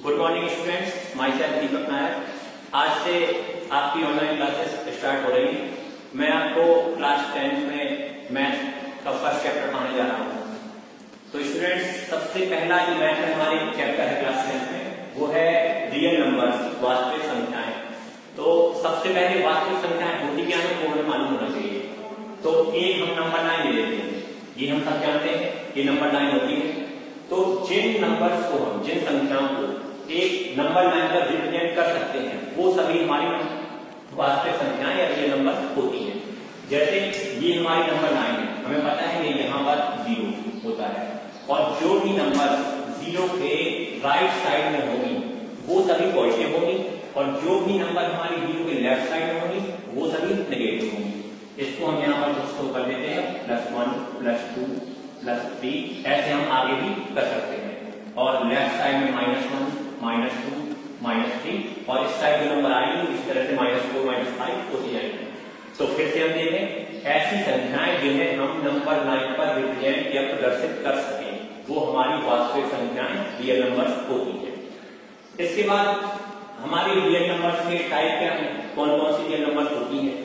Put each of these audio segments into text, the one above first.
Good morning students, myself Deepak Nair. आज से आपकी ऑनलाइन क्लासेस स्टार्ट हो रही हैं। मैं आपको क्लास 10th में मैथ का फर्स्ट चैप्टर पढ़ाने जा रहा हूँ। तो स्टूडेंट्स, सबसे पहला जो मैथ में हमारे चैप्टर है क्लास 10th में, वो है रियल नंबर्स, वास्तविक संख्याएं। तो सबसे पहले वास्तविक संख्याएं होती क्या है वो हमें मालूम होना चाहिए। तो एक हम नंबर 9 ले लेते हैं, ये हम सब जानते हैं, ये नंबर 9 होती है। तो जिन नंबर्स को हम, जिन संख्याओं को एक नंबर 9 पर रिप्रेजेंट कर सकते हैं, वो सभी हमारी वास्तविक संख्याएं या रियल नंबर्स होती हैं। जैसे ये हमारी नंबर 9 है, हमें पता है ये यहाँ पर 0 होता है, और जो भी नंबर 0 के राइट साइड में होगी वो सभी पॉजिटिव होगी, और जो भी नंबर हमारी 0 के लेफ्ट साइड में होगी वो सभी नेगेटिव होंगी। इसको हम यहाँ पर शो कर देते हैं +1 +2 +3, ऐसे हम आगे भी कर सकते हैं। और लेफ्ट साइड में -1 -2 -3, और इस साइड जो नंबर आएगी इस तरह से -4 -5 होती जाएगी। तो फिर से हम देखें, ऐसी संख्याएं जिन्हें हम नंबर 9 पर रिप्रेजेंट या प्रदर्शित कर सकें वो हमारी वास्तविक संख्याएं रियल नंबर्स होती है। इसके बाद हमारी रियल नंबर्स के टाइप क्या है, कौन कौन सी रियल नंबर्स होती हैं।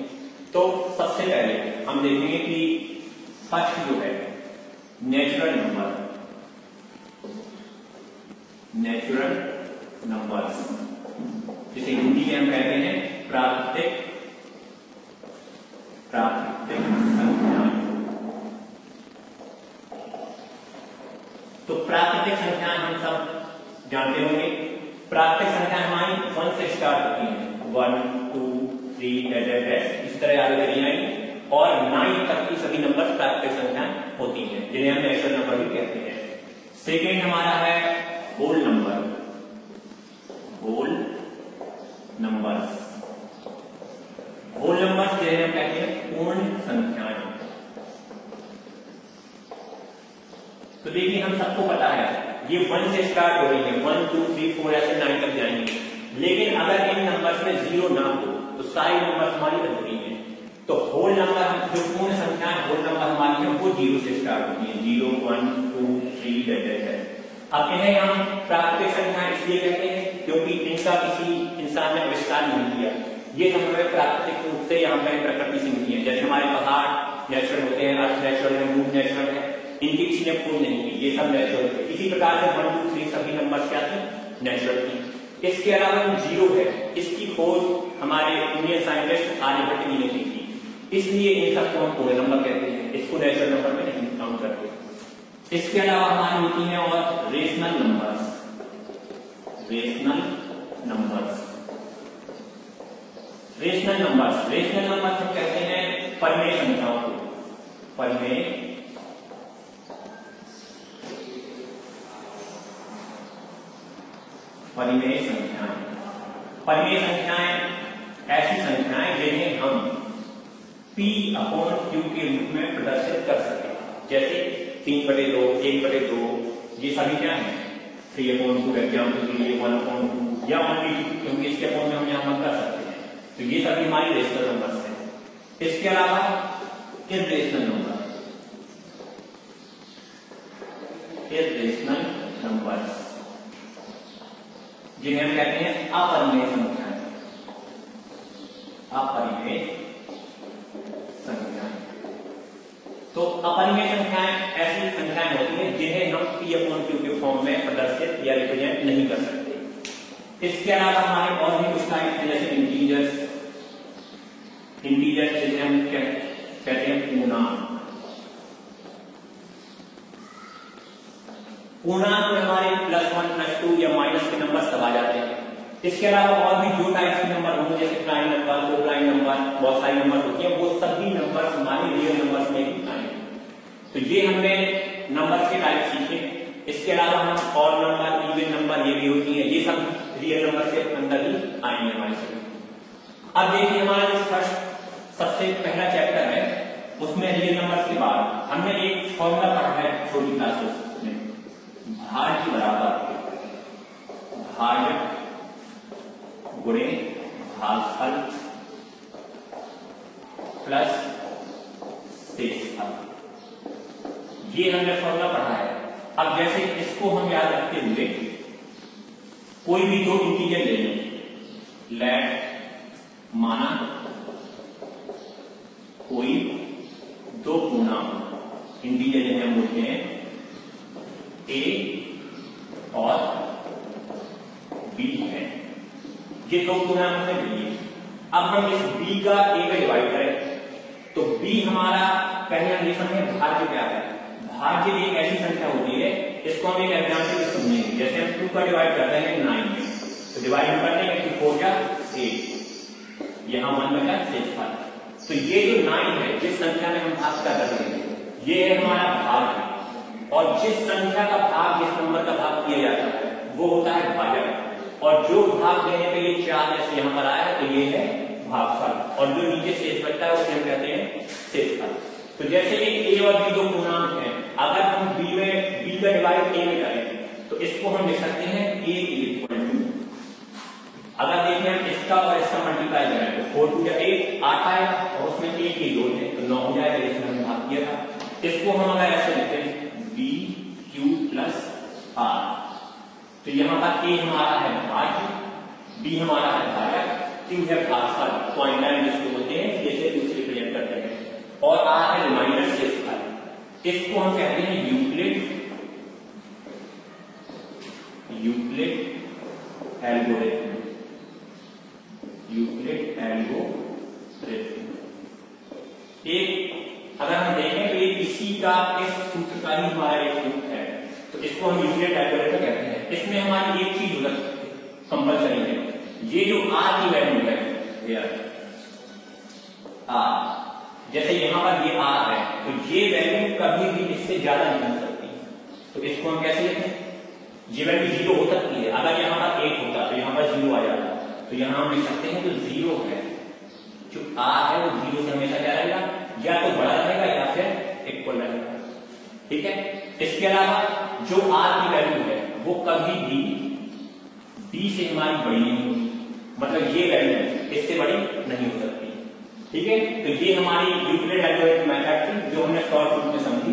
तो सबसे पहले हम देखेंगे कि फर्स्ट जो है नेचुरल नंबर, नेचुरल नंबर्स, जिसे हिंदी में हम कहते हैं प्राकृतिक संख्याएं। तो प्राकृतिक संख्याएं हम सब जानते होंगे। प्राकृतिक संख्याएं हमारी 1 से स्टार्ट होती हैं, 1 2 3 इस तरह आगे बढ़ी आएंगी, और 9 तक की सभी नंबर प्राकृतिक संख्याएं होती हैं, जिन्हें हम नेचुरल नंबर भी कहते हैं। सेकेंड हमारा है whole number, whole numbers. Whole numbers जिन्हें हम कहते हैं पूर्ण संख्याएं। तो देखिए, हम सबको पता है ये 1 से स्टार्ट हो रही है, 1 2 3 4 ऐसे 9 तक जाएंगे। लेकिन अगर इन नंबर्स में 0 ना हो तो सारी नंबर्स हमारी अधूरी हैं। तो होल नंबर, जो पूर्ण संख्याएं होल नंबर हमारी है, वो 0 से स्टार्ट होती है, 0 1 2 3 अब इन्हें हम प्राकृतिक संख्याएं इसलिए कहते हैं क्योंकि इनका किसी इंसान ने आविष्कार नहीं किया। ये सब हमें प्राकृतिक रूप से यहाँ पर प्रकृति से मिली है। जैसे हमारे पहाड़ नेचुरल होते हैं, अर्थ नेचुरल है, मून नेचुरल है, इनकी किसी ने खोज नहीं की, ये सब नेचुरल थे। इसी प्रकार से 1 2 3 सभी नंबर्स क्या थे, नेचुरल थी। इसके अलावा 0 है, इसकी खोज हमारे इंडियन साइंटिस्ट आर्यभट्ट ने की थी, इसलिए इन सबको हम पूर्ण नंबर कहते हैं, इसको नेचुरल नंबर में नहीं काउंट करते। इसके अलावा हमारी होती हैं और rational numbers, rational numbers. Rational numbers, rational numbers हम कहते हैं परिमेय संख्याओं को, परिमेय संख्याएं। परिमेय संख्याएं ऐसी संख्याएं जिन्हें हम P/Q के रूप में प्रदर्शित कर सकें। जैसे 3/2, 1/2, ये सभी क्या है, 3/2 एग्जाम्पल के लिए 1/2 या 1/2, क्योंकि इसके अपोन में हम यहाँ मत कर सकते हैं। तो ये सभी हमारी रेशनल नंबर्स हैं। इसके अलावा इर्रेशनल नंबर, इर्रेशनल नंबर्स जिन्हें हम कहते हैं अपरिमेय संख्याएं, अपरिमेय संख्याएं। तो अपरिमेय संख्याएं ऐसी संख्याएं होती हैं जिन्हें हम P/Q के फॉर्म में प्रदर्शित या रिप्रेजेंट नहीं कर सकते। इसके अलावा हमारे और भी कुछ टाइप हैं, जैसे इंटीजर्स, इंटीजर्स जिन्हें हम कहते हैं पूर्णांक। पूर्णांक में हमारे +1 +2 या माइनस के नंबर सब आ जाते हैं। इसके अलावा और भी जो टाइप के नंबर होंगे, जैसे प्राइम नंबर, को प्राइम नंबर, बहुत सारी नंबर होती है, वो सभी नंबर हमारे रियल नंबर्स में भी आएंगे। तो ये हमने नंबर्स के टाइप सीखे। इसके अलावा हम ऑड नंबर, इवन नंबर, ये भी होती है, ये सब रियल नंबर के अंदर ही आएंगे हमारे सभी। अब देखिए, हमारा जो फर्स्ट सबसे पहला चैप्टर है उसमें रियल नंबर्स के बाद हमने एक फॉर्मूला पढ़ा है छोटी क्लासेस में, भाज्य बराबर भाजक गुणे भागफल प्लस शेषफल, ये हमने फॉर्मूला पढ़ा है। अब जैसे इसको हम याद रखते हुए कोई भी दो इंटीजर ले लें, लेट माना कोई दो पूर्णांक इंटीजर जिन्हें हम बोलते हैं ए और बी है, ये दो पूर्णांक में बी है। अब हम इस बी का ए में डिवाइड करें तो बी हमारा पहले हम ये समझे भाज्य क्या है। भाज्य एक ऐसी संख्या होती है, इसको हम एक एग्जाम्पल से समझेंगे। जैसे हम 2 का डिवाइड करते हैं 9 में, तो डिवाइड करते हैं 4 का 8, यहां 1 बचा 6। तो ये जो 9 है जिस संख्या में हम भाग कर रहे हैं ये है हमारा भाग है, और जिस संख्या का भाग जिस नंबर का भाग किया जाता है वो होता है भाजक, और जो भाग देने पे ये 4 जैसे यहां पर आया है तो ये है भागफल, और जो नीचे शेष बचता है उसे हम कहते हैं शेषफल। तो जैसे ये ए और बी दो पूर्णांक हैं, अगर हम बी का डिवाइड ए में करें तो इसको हम लिख सकते हैं ए इक्वल टू, अगर देखें हम इसका और इसका मल्टीप्लाई करें तो 4 2 8 8 आएगा, और उसमें एक ही जोड़ है तो 9 हो जाएगा, जैसे हमने भाग किया था। इसको हम अगर ऐसे लिखते हैं बी क्यू प्लस आर, तो यहां पर ए हमारा है भाज्य, बी हमारा है भाजक, क्यू है भागफल, पॉइंट लाइन जिसको बोलते हैं, जैसे दूसरे रिप्रेजेंट करते हैं, और आर है रिमाइंडर शेषफल। इसको हम कहते हैं यूक्लिड एल्गोरिथम। एक अगर हम देखें तो ये इसी का इस सूत्र का ही हमारा एक रूप है, तो इसको हम यूक्लिड एल्गोरिथम कहते हैं। इसमें हमारी एक चीज कंपल्सरी है, ये जो आर की वैल्यू है आर, जैसे यहां पर ये आर है तो ये वैल्यू कभी भी इससे ज्यादा नहीं हो सकती, तो इसको हम कैसे लिखें, ये वैल्यू 0 हो सकती है। अगर यहां पर 1 होता तो यहां पर 0 आ जाता, तो यहां हम लिख सकते हैं जो 0 है, जो आर है वो 0 से हमेशा क्या रहेगा, या तो बड़ा रहेगा या फिर इक्वल रहेगा। ठीक है, इसके अलावा जो आर की वैल्यू है वो कभी भी बी से हमारी बड़ी नहीं होगी, मतलब ये वैल्यू इससे बड़ी नहीं हो सकती। ठीक है, तो ये हमारी यूक्लिड एल्गोरिथम मेथड थी जो हमने शॉर्ट रूप में समझी।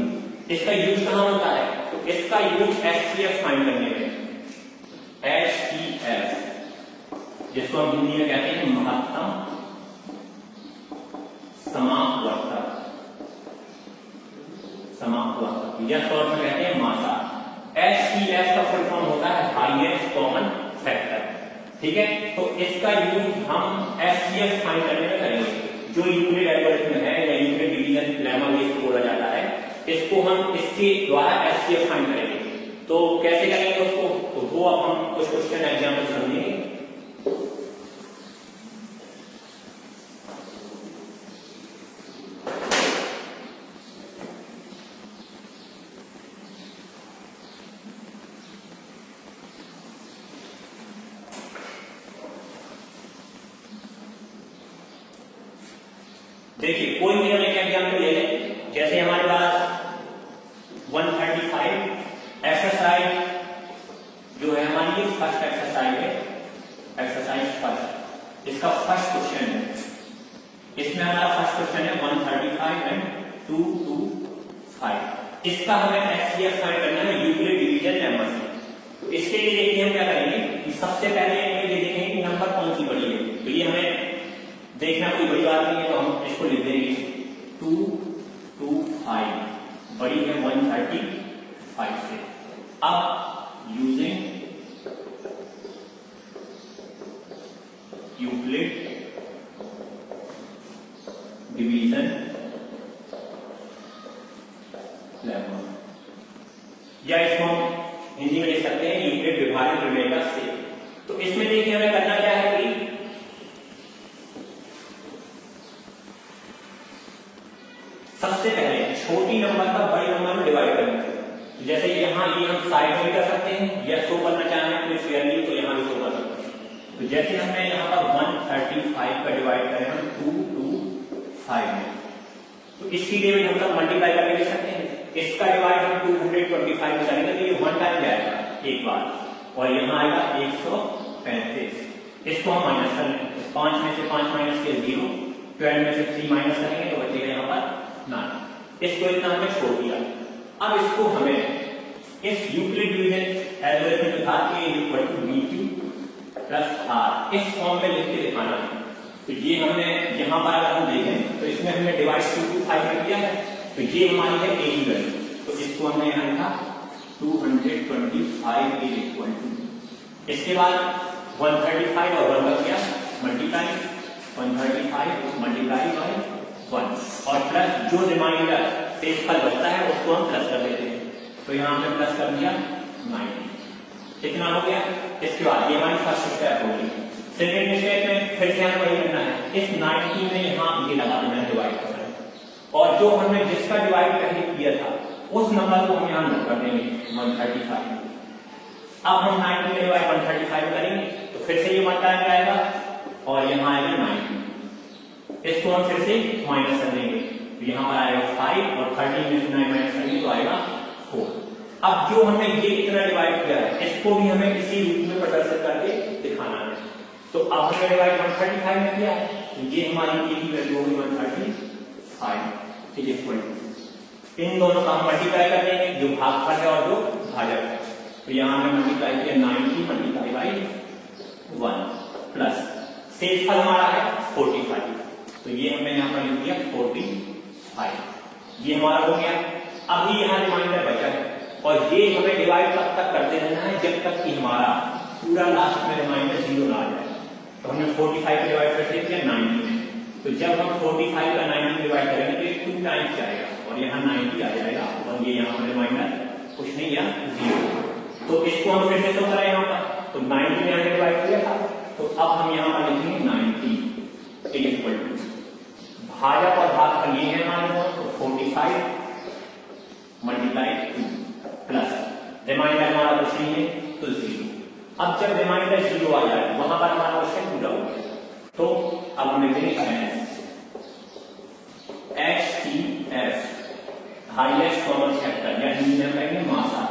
इसका यूज कहां होता है, तो इसका यूज एचसीएफ फाइंड करने में, एचसीएफ जिसको हम हिंदी में कहते हैं महत्तम समापवर्तक, या शॉर्ट में कहते हैं मासा। एचसीएफ का फुल फॉर्म होता है हाईएस्ट कॉमन फैक्टर। ठीक है, तो इसका यूज हम एचसीएफ फाइंड करने में करेंगे। जो यूक्लिड एल्गोरिथम है या यूक्लिड डिवीजन लेमा इसको बोला जाता है, इसको हम इसके द्वारा एचसीएफ फाइंड करेंगे। तो कैसे करेंगे उसको, तो वो अब हम कुछ क्वेश्चन एग्जाम्पल समझेंगे। देखिए कोई भी हम एक एग्जाम्पल ले लें, जैसे हमारे पास 135 एक्सरसाइज जो है हमारी ये फर्स्ट एक्सरसाइज है, एक्सरसाइज फर्स्ट, इसका फर्स्ट क्वेश्चन है। इसमें हमारा फर्स्ट क्वेश्चन है 135 एंड 2 2 5। इसका हमें एचसीएफ फाइंड करना है यूक्लिड डिवीजन लेमा से। तो इसके लिए देखिए हम क्या करेंगे कि सबसे पहले ये देखेंगे कि नंबर कौन सी बड़ी है, तो ये हमें देखना कोई बड़ी बात नहीं है, तो हम इसको लिख देंगे 225, बड़ी है 135 से। अब यूजिंग यूक्लिड डिवीजन लेमा, या इसको हम हिंदी में लिख सकते हैं यूक्लिड विभाजन प्रमेय से। तो इसमें देखिए हमें करना क्या है कि सबसे पहले छोटी नंबर का बड़े नंबर में डिवाइड करना है। जैसे यहाँ ये हम साइड में कर सकते हैं, या शो करना चाहें अपने फेयरली तो यहाँ भी शो कर सकते हैं। तो जैसे हमने यहाँ पर 135 का डिवाइड करें हम 225 में, तो इसकी लिमिट हम सब मल्टीप्लाई करके ले सकते हैं। इसका डिवाइड हम 225 में करेंगे तो ये 1 टाइम जाएगा एक बार, और यहाँ आएगा 135। इसको हम माइनस कर लेंगे, 5 में से 5 माइनस के 0, 12 में से 3 माइनस करेंगे तो बचेगा यहाँ पर 9। इसको इतना हमने छोड़ दिया। अब इसको हमें इस यूक्लिड डिवीजन एल्गोरिथम में था कि equal to BQ plus R, इस फॉर्म में लिख के दिखाना है। तो ये हमने यहाँ पर अगर हम देखें तो इसमें हमने डिवाइड 225 में किया है, तो ये हमारी है ए की वैल्यू, तो इसको हमने यहाँ लिखा 225 इज इक्वल टू, इसके बाद 135 और 1 का किया मल्टीप्लाई, 135 मल्टीप्लाई बाय 1 और प्लस जो रिमाइंडर शेषफल बचता है उसको हम प्लस कर देते हैं, तो यहाँ हमने प्लस कर दिया 90, कितना हो गया। इसके बाद ये हमारी फर्स्ट स्टेप होगी। सेकेंड स्टेप में फिर से हमें वही करना है, इस 90 में यहाँ ये लगा देना है, डिवाइड करना है, और जो हमने जिसका डिवाइड पहले किया था उस नंबर को हम यहाँ नोट कर देंगे 135। अब हम 90 में डिवाइड 135 करेंगे तो फिर से ये मल्टीप्लाई आएगा और यहाँ आएगा 90, इसको हम फिर से माइनस कर देंगे, तो यहाँ पर आएगा 5 और 13 में से 9 माइनस करेंगे तो आएगा 4। अब जो हमने ये इतना डिवाइड किया है इसको भी हमें इसी रूप में प्रदर्शित करके दिखाना है, तो अब हमने डिवाइड 135 में किया है, तो ये हमारी ए की वैल्यू होगी 135 इज इक्वल टू, इन दोनों का हम मल्टीप्लाई कर देंगे, जो भागफल है और जो भाजक है, तो यहाँ हमने मल्टीप्लाई किया 90 मल्टीप्लाई बाई 1 प्लस शेषफल हमारा है 45, तो ये हमने यहाँ पर लिख दिया 45, ये हमारा हो गया। अभी यहाँ रिमाइंडर बचा है और ये हमें डिवाइड तब तक करते रहना है जब तक कि हमारा पूरा लास्ट में रिमाइंडर 0 ना आ जाए। तो हमने 45 का डिवाइड कैसे किया 90 में, तो जब हम 45 का 90 डिवाइड करेंगे तो ये 2 टाइम्स आएगा और यहाँ 90 आ जाएगा और ये यहाँ पर रिमाइंडर कुछ नहीं या 0, तो इसको हम फिर से तो करें यहाँ पर, तो 90 में हमने डिवाइड किया था, तो अब हम यहाँ पर लिखेंगे 90 इज इक्वल टू, भाजक और भागफल ये है हमारे पास, तो 45 मल्टीप्लाई 2 प्लस रिमाइंडर हमारा कुछ नहीं है तो 0। अब जब रिमाइंडर 0 आ जाए वहां पर हमारा क्वेश्चन पूरा हो गया, तो अब हम लिखेंगे HCF हाईएस्ट कॉमन फैक्टर या हिंदी में कहेंगे मासा।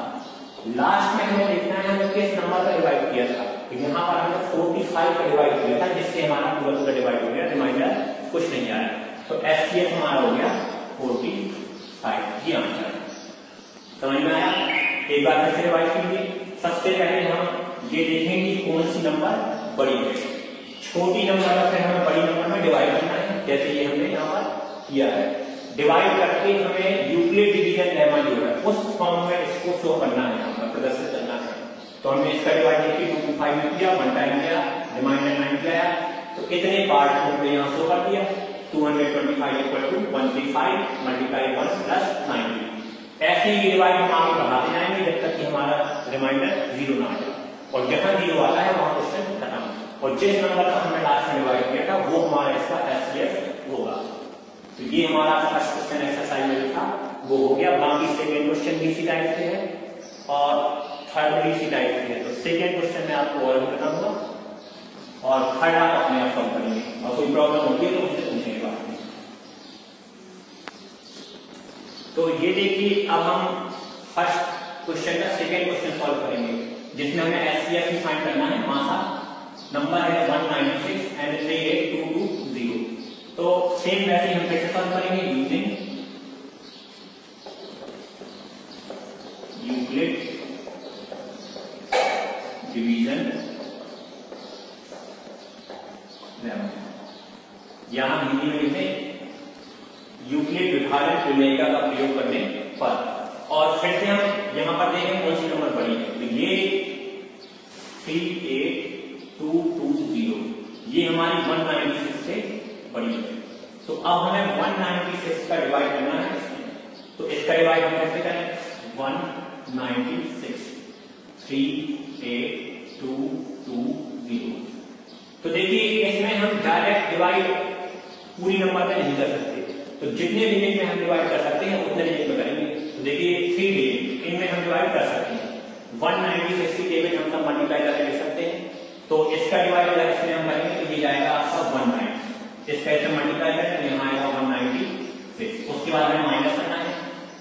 लास्ट में हमें देखना है हमें किस नंबर का डिवाइड किया था, तो यहाँ पर हमने 45 का डिवाइड किया था जिससे हमारा पूरा डिवाइड हो गया, रिमाइंडर कुछ नहीं आया, तो HCF हमारा हो गया 45, ये आंसर है। समझ में आया? एक बार फिर से रिवाइज कीजिए। सबसे पहले हम ये देखेंगे कौन सी नंबर बड़ी है, छोटी नंबर का फिर हमें बड़ी नंबर में डिवाइड करना है, जैसे ये हमने यहाँ पर किया है। डिवाइड करके हमें यूक्लिड डिवीजन लेमा जो है उस फॉर्म में इसको शो करना है, यहाँ पर प्रदर्शित करना है। तो हमने इसका डिवाइड देखिए 225 में किया, 1 टाइम किया, रिमाइंडर 90 आया, तो इतने पार्ट हमने यहाँ शो कर दिया। 225 इक्वल टू 135 मल्टीप्लाई 1 प्लस 90। ऐसे ही डिवाइड हम आगे बढ़ाते जाएंगे जब तक कि हमारा रिमाइंडर 0 ना आ जाए, और जहां 0 आता है वहां क्वेश्चन खत्म, और जिस नंबर का हमने लास्ट में डिवाइड किया था वो हमारा इसका HCF होगा। तो ये हमारा फर्स्ट क्वेश्चन एक्सरसाइज में था वो हो गया। बाकी सेकेंड क्वेश्चन भी इसी टाइप से है और थर्ड भी इसी टाइप से है, तो सेकेंड क्वेश्चन में आपको और करना होगा और थर्ड आप अपने आप सॉल्व करेंगे, और कोई प्रॉब्लम होगी तो मुझसे पूछेंगे बाद में। तो ये देखिए अब हम फर्स्ट क्वेश्चन का सेकेंड क्वेश्चन सॉल्व करेंगे जिसमें हमें HCF ही फाइंड करना है। मासा नंबर है 196 एंड 38220। तो सेम वैसे हम कैसे सॉल्व करेंगे, यूजिंग यूक्लिड डिवीजन लेमा, यहां हिंदी में लिखे यूक्लिड विभाजन प्रमेयिका का प्रयोग करने पर। और फिर से हम यहां पर देखें कौन सी नंबर बड़ी है, तो ये 38220 ये हमारी 196 से बड़ी है। तो अब हमें 196 का डिवाइड करना है इसमें, तो इसका डिवाइड हम कैसे करें, 196 38220। तो देखिए इसमें हम डायरेक्ट डिवाइड पूरी नंबर में नहीं कर सकते, तो जितने डिजिट में हम डिवाइड कर सकते हैं उतने डिजिट में करेंगे। तो देखिए 3 डिजिट इनमें हम डिवाइड कर सकते हैं, 196 की टेबल हम सब मल्टीप्लाई करके लिख सकते हैं। तो इसका डिवाइड अगर इसमें हम करेंगे तो ये जाएगा आपका 190, इसका ऐसे मल्टीप्लाई करें तो यहाँ आएगा 196। उसके बाद हमें माइनस करना है,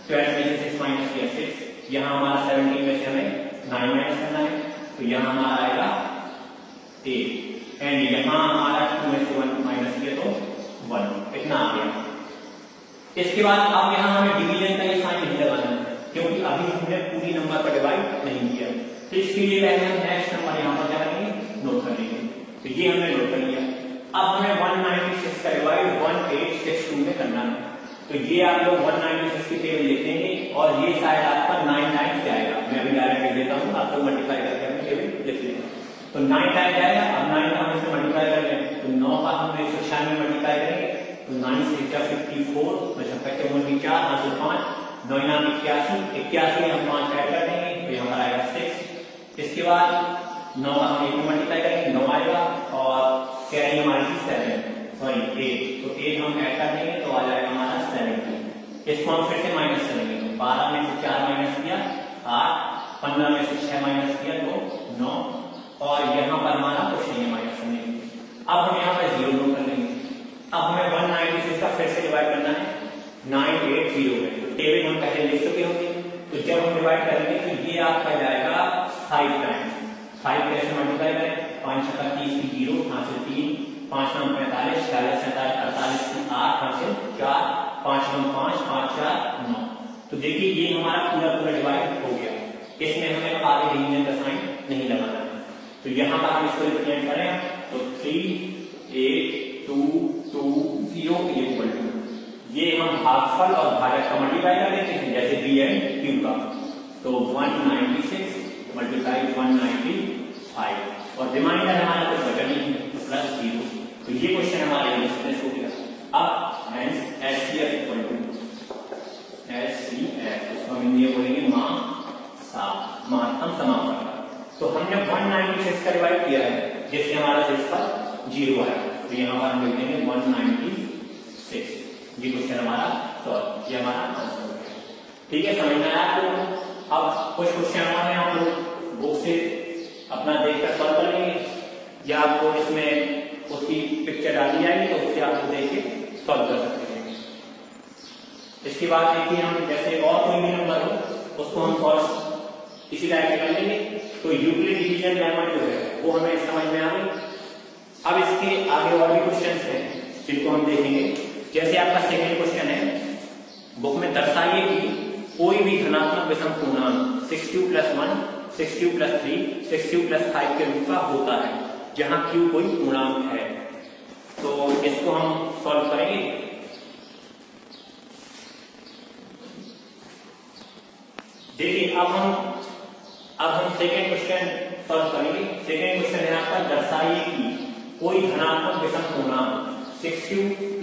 12 में से 6 माइनस किया 6, यहाँ हमारा 17 में से हमें 9 माइनस करना है, तो यहाँ हमारा आएगा 8 एंड यहाँ हमारा 2 में से 1 माइनस किया तो 1, इतना आ गया। इसके बाद अब यहाँ हमें डिवीजन का ये साइन नहीं लगाना है क्योंकि अभी हमने पूरी नंबर पर डिवाइड नहीं किया, तो इसके लिए पहले हम नेक्स्ट नंबर यहाँ पर क्या करेंगे नोट कर लेंगे। तो ये हमने नोट कर लिया। अब हमें 196 का डिवाइड 1862 में करना है। तो ये आप लोग 196 की टेबल लिखेंगे और ये शायद आपका 9 टाइम्स जाएगा। मैं अभी डायरेक्ट लिख देता हूँ, आप लोग मल्टीप्लाई करके अपनी टेबल लिख लेंगे। तो 9 टाइम जाएगा। अब 9 का हम इसे मल्टीप्लाई कर लेंगे, तो 9 का हम 196 में मल्टीप्लाई करेंगे, तो 9 से 54, मतलब 4 हासिल 5, 9 नाम 81, 81 हम 5 ऐड कर देंगे, तो यहाँ पर आएगा 6। इसके बाद 9 का हम 1 में मल्टीप्लाई करेंगे, 9 आएगा, और कैरी हमारी 7, सॉरी 8, तो 8 हम ऐड कर देंगे तो आ जाएगा हमारा 70। इसको हम फिर से माइनस करेंगे, तो 12 में से 4 माइनस किया 8, 15 में से 6 माइनस किया तो 9, और यहाँ पर हमारा कुछ नहीं है माइनस करने। अब हम यहाँ पर 0 नोट कर लेंगे। अब हमें 196 का फिर से डिवाइड करना है 980 में। तो टेबल हम पहले लिख चुके होंगे, तो जब हम डिवाइड करेंगे तो ये आपका जाएगा 5 टाइम्स। 5 कैसे मल्टीप्लाई करें, 5 छक्का 30 की 0 हासिल 3, 5 9 45, 46 47 48 की 8 हासिल 4, 5 9 5, 5 4 9। तो देखिए ये हमारा पूरा डिवाइड हो गया। इसमें हमें आगे डिवीजन का साइन नहीं लगाना है। तो यहाँ पर हम इसको रिप्रेजेंट करें तो 3 8 2 2 0 इक्वल टू, ये हम भागफल और भाजक का मल्टीप्लाई कर देते हैं जैसे b एंड q का। तो 196 मल्टीप्लाई 195 और रिमाइंडर हमारा कुछ बचा नहीं है प्लस 0। तो ये क्वेश्चन हमारे लिस्ट हो गया। अब hence HCF equal to HCF, इसको हम ये बोलेंगे महत्तम समापन। तो हमने 196 का डिवाइड किया है जिससे हमारा 6 पर 0 आया, तो यहाँ पर हम लिख देंगे 196। ये क्वेश्चन हमारा सॉल्व, ये हमारा आंसर हो गया। ठीक है, समझ में आया आपको? अब कुछ क्वेश्चन हमारे आप लोग बुक से अपना देखकर सॉल्व कर लेंगे, या आपको इसमें उसकी पिक्चर डाली जाएगी तो उससे आप देख के सॉल्व कर सकते हैं। इसके बाद देखिए हम जैसे और कोई भी नंबर हो उसको हम सॉल्व इसी तरह से कर लेंगे। तो यूक्लिड डिवीजन मेथड जो है वो हमें समझ में आ गई। अब इसके आगे और भी क्वेश्चन हैं जिनको हम देखेंगे। जैसे आपका सेकंड क्वेश्चन है, बुक में दर्शाइए कि कोई भी धनात्मक विषम पूर्णांक 6q + 1, 6q + 3, 6q + 5 के रूप का होता है जहां q कोई पूर्णांक है। तो इसको हम सॉल्व करेंगे। देखिए अब हम सेकंड क्वेश्चन सॉल्व करेंगे। सेकंड क्वेश्चन है आपका, दर्शाइए कि कोई धनात्मक विषम पूर्णांक 6q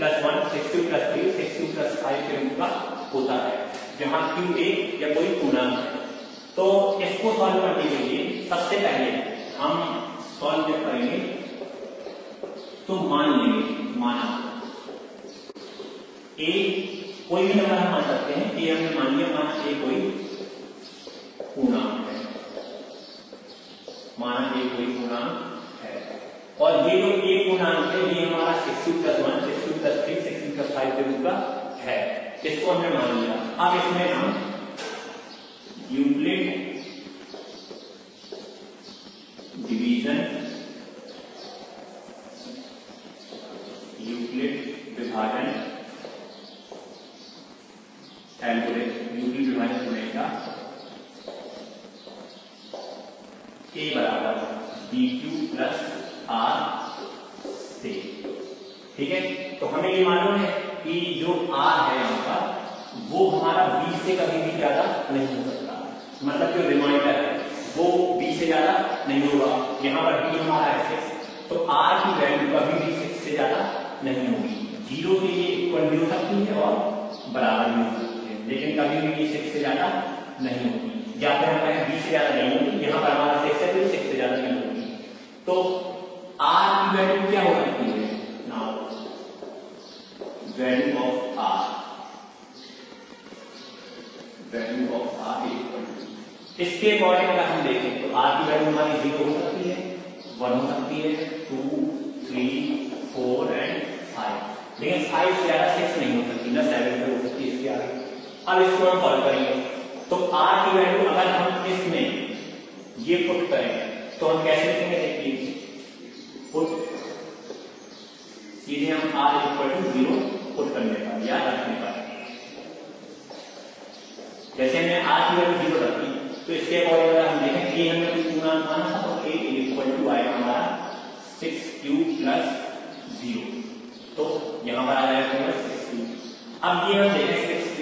+ 1, 6q + 3, 6q + 5 के रूप का होता है जहां q एक या कोई पूर्णांक है। तो इसको सॉल्व करने के लिए सबसे पहले हम सॉल्व जब करेंगे तो मान लेंगे, माना a कोई भी नंबर हम मान सकते हैं कि हमने मान लिया माना a कोई पूर्णांक है, माना a कोई पूर्णांक है, और ये जो a पूर्णांक है ये हमारा 6q + 1, 6q + 3, 6q + 5 के रूप का है। इसको हमने मान लिया। अब इसमें हम यूक्लिड डिवीजन, यूक्लिड विभाजन कैलकुलेट, यूक्लिड विभाजन करेगा a बराबर bq + r से। ठीक है, तो हमें ये मालूम है कि जो r है यहाँ पर वो हमारा b से कभी भी ज्यादा नहीं हो सकता, मतलब जो रिमाइंडर है वो b से ज्यादा नहीं होगा। यहाँ पर b हमारा है 6, तो r की वैल्यू कभी भी 6 से ज्यादा नहीं होगी। 0 के लिए इक्वल भी हो सकती है और बराबर भी हो सकती है, लेकिन कभी भी 6 से ज्यादा नहीं होगी। या फिर हम कहें 20 से ज्यादा नहीं होगी, यहाँ पर हमारा 6 है तो 6 से ज्यादा नहीं होगी। तो r की वैल्यू क्या हो सकती है? Now value of r, value of r equal to, इसके अकॉर्डिंग अगर हम देखें तो r की वैल्यू हमारी 0 हो सकती है, 1 हो सकती है, 2 3 4 एंड 5, लेकिन 5 से ज्यादा 6 नहीं हो सकती, ना 7 हो सकती है इसके आगे। अब इसको हम सॉल्व करेंगे। तो r की वैल्यू अगर हम इसमें ये पुट करें तो हम कैसे लिखेंगे? देखिए पुट, सीधे हम r = 0 पुट करने पर, याद रखने पर, जैसे हमने r की वैल्यू 0 रखी तो इसके अकॉर्डिंग अगर हम देखें कि हमने कोई पूर्णांक माना था तो a = आएगा हमारा 6q प्लस 0, तो यहां पर आ जाएगा 6q। अब ये हम देखें 6q,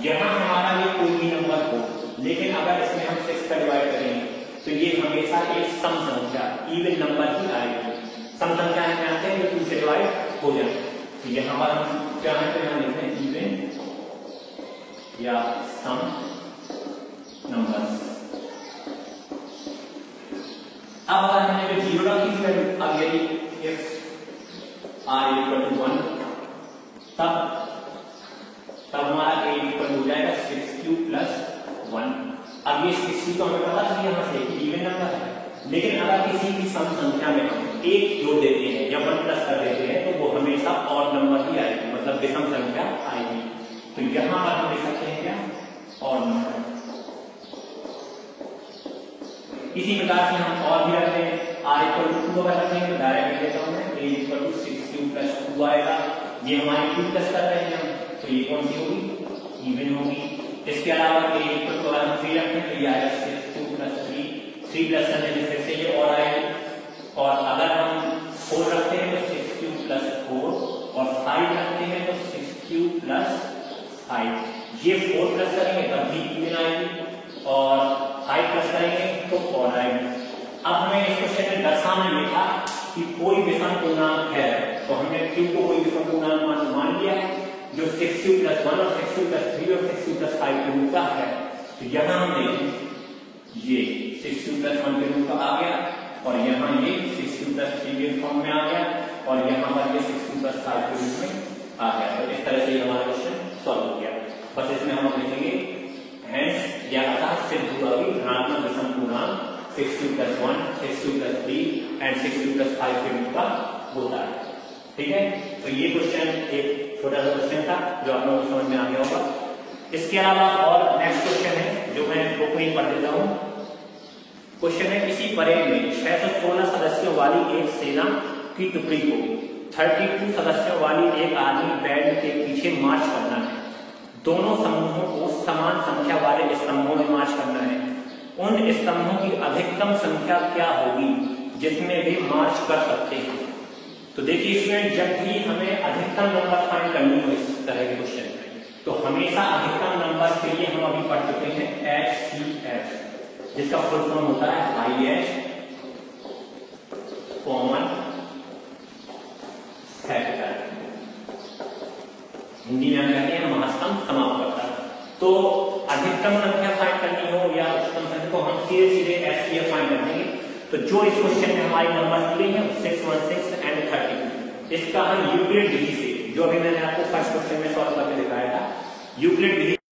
यहां हमारा ये कोई भी नंबर हो, लेकिन अगर इसमें हम 6 का डिवाइड करेंगे तो ये हमेशा एक सम संख्या इवन नंबर ही आएगी। सम संख्या है जानते हैं जो 2 से डिवाइड हो जाए, तो यहां पर हम क्या है तो यहां लिखते हैं इवन या सम नंबर्स। अब अगर हमने जो 0 रखी थी, अब यदि if r equal to 1, तब हमारा a इक्वल हो जाएगा 6q प्लस 1। अब ये 6q तो हमें पता था यहाँ से इवन नंबर है, लेकिन अगर किसी भी सम संख्या में हम 1 जोड़ देते हैं या 1 प्लस कर देते हैं तो वो हमेशा ऑड नंबर ही आएगी, मतलब विषम संख्या आएगी। तो यहां पर हम देख सकते हैं क्या ऑड नंबर। इसी प्रकार से हम और भी रखते हैं, r इक्वल टू 2 अगर रखेंगे तो डायरेक्ट लिख देता हूं मैं, a equal to 6q plus 2 आएगा। ये हमारी 2 प्लस कर रहे हैं हम, तो ये कौन सी होगी इवन होगी। इसके अलावा a इक्वल टू अगर हम 3 रखते हैं तो ये आएगा 6q प्लस 3 प्लस करने से फिर से ये और आएगी। और अगर हम 4 रखते हैं तो 6q प्लस 4, और 5 रखते हैं तो 6q प्लस 5। ये 4 प्लस करेंगे तब भी इवन आएगी, और 5 प्लस करेंगे तो और आएगी। अब हमें इस क्वेश्चन में दर्शाना ये था कि कोई विषम पूर्णांक है, तो हमने q को कोई विषम पूर्णांक मान लिया है जो 6q प्लस 1 और 6q प्लस 3 और 6q प्लस 5 के रूप का है। तो यहाँ हम देखें ये 6q प्लस 1 के रूप का आ गया, और यहाँ ये 6q प्लस 3 के फॉर्म में आ गया, और यहाँ पर ये 6q प्लस 5 के रूप में आ गया। तो इस तरह से हमारा क्वेश्चन सॉल्व हो गया। बस इसमें हम लिखेंगे हेंस या अतः सिद्ध हुआ भी धनात्मक विषम पूर्णांक 6q plus 1, 6q plus 3 and 6q plus 5 के रूप का होता है। ठीक है, तो ये क्वेश्चन एक छोटा सा क्वेश्चन था जो आप लोगों को समझ में आ गया होगा। इसके अलावा और नेक्स्ट क्वेश्चन है जो मैं बुक में ही पढ़ देता हूँ। क्वेश्चन है किसी परेड में 616 सदस्यों वाली एक सेना की टुकड़ी को 32 सदस्यों वाली एक आर्मी बैंड के पीछे मार्च करना है। दोनों समूहों को समान संख्या वाले स्तंभों में मार्च करना है। उन स्तंभों की अधिकतम संख्या क्या होगी जिसमें वे मार्च कर सकते हैं। तो देखिए इसमें जब भी हमें अधिकतम नंबर फाइंड करनी हो इस तरह के क्वेश्चन में, तो हमेशा अधिकतम नंबर के लिए हम अभी पढ़ चुके हैं HCF, जिसका फुल फॉर्म होता है हाईएस्ट कॉमन फैक्टर, हिंदी में कहते हैं महत्तम समापकर्ता। तो अधिकतम संख्या फाइंड करनी हो या उच्चतम संख्या, तो हम सीधे सीधे HCF फाइंड कर देंगे। तो जो इस क्वेश्चन में हमारी नंबर दिए हैं 616 एंड 32, इसका हम यूक्लिड विधि से, जो अभी मैंने आपको फर्स्ट क्वेश्चन में सॉल्व करके दिखाया था, यूक्लिड विधि